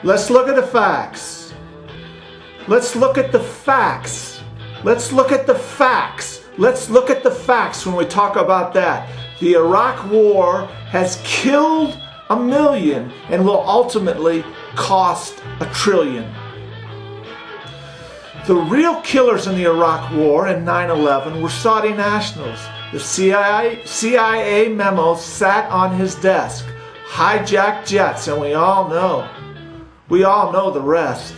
Let's look at the facts. Let's look at the facts. Let's look at the facts. Let's look at the facts when we talk about that. The Iraq War has killed 1 million and will ultimately cost $1 trillion. The real killers in the Iraq War and 9/11 were Saudi nationals. The CIA memos sat on his desk. Hijacked jets, and we all know the rest.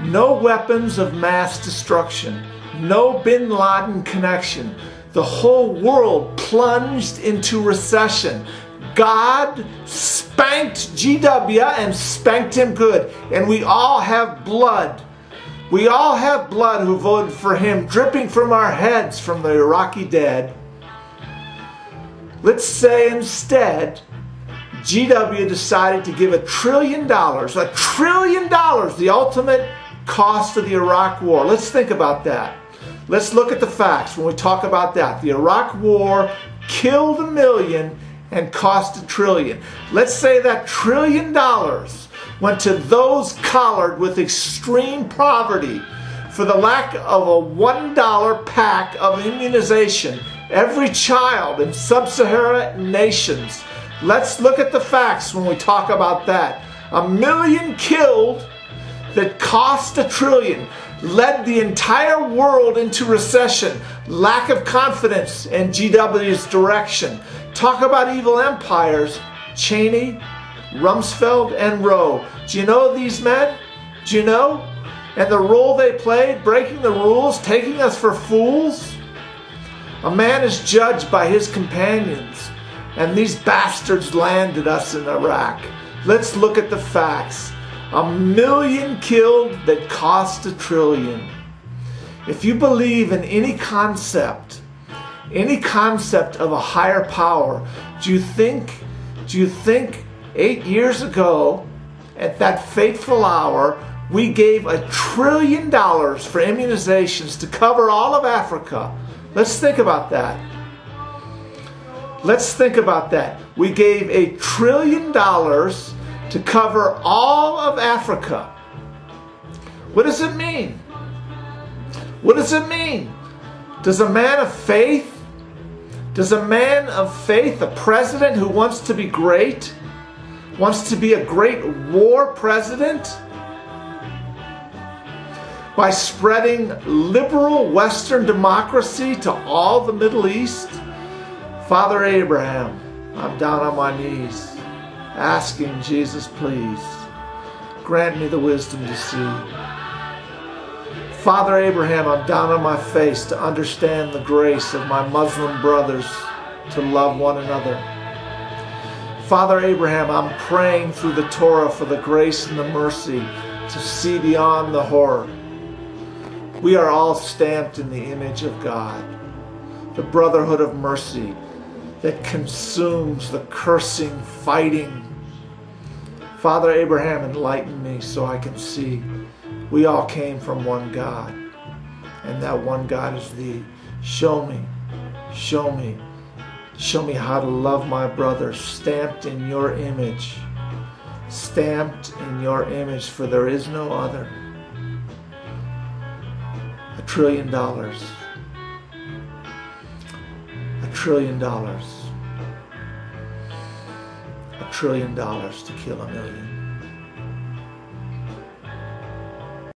No weapons of mass destruction. No bin Laden connection. The whole world plunged into recession. God spanked GW and spanked him good. And we all have blood. We all have blood who voted for him dripping from our heads from the Iraqi dead. Let's say instead, GW decided to give $1 trillion, $1 trillion, the ultimate cost of the Iraq War. Let's think about that. Let's look at the facts when we talk about that. The Iraq War killed 1 million and cost $1 trillion. Let's say that $1 trillion went to those collared with extreme poverty for the lack of a $1 pack of immunization. Every child in sub-Saharan nations. Let's look at the facts when we talk about that. 1 million killed that cost $1 trillion. Led the entire world into recession. Lack of confidence in GW's direction. Talk about evil empires. Cheney, Rumsfeld, and Roe. Do you know these men? Do you know? And the role they played, breaking the rules, taking us for fools? A man is judged by his companions. And these bastards landed us in Iraq. Let's look at the facts. 1 million killed that cost $1 trillion. If you believe in any concept of a higher power, do you think 8 years ago at that fateful hour we gave $1 trillion for immunizations to cover all of Africa? Let's think about that. Let's think about that. We gave $1 trillion to cover all of Africa. What does it mean? What does it mean? Does a man of faith, a president who wants to be great, wants to be a great war president, by spreading liberal Western democracy to all the Middle East? Father Abraham, I'm down on my knees, asking Jesus, please, grant me the wisdom to see. Father Abraham, I'm down on my face to understand the grace of my Muslim brothers to love one another. Father Abraham, I'm praying through the Torah for the grace and the mercy to see beyond the horror. We are all stamped in the image of God, the brotherhood of mercy that consumes the cursing, fighting. Father Abraham, enlighten me so I can see we all came from one God, and that one God is thee. Show me how to love my brother, stamped in your image, for there is no other. $1 trillion. $1 trillion. $1 trillion to kill 1 million.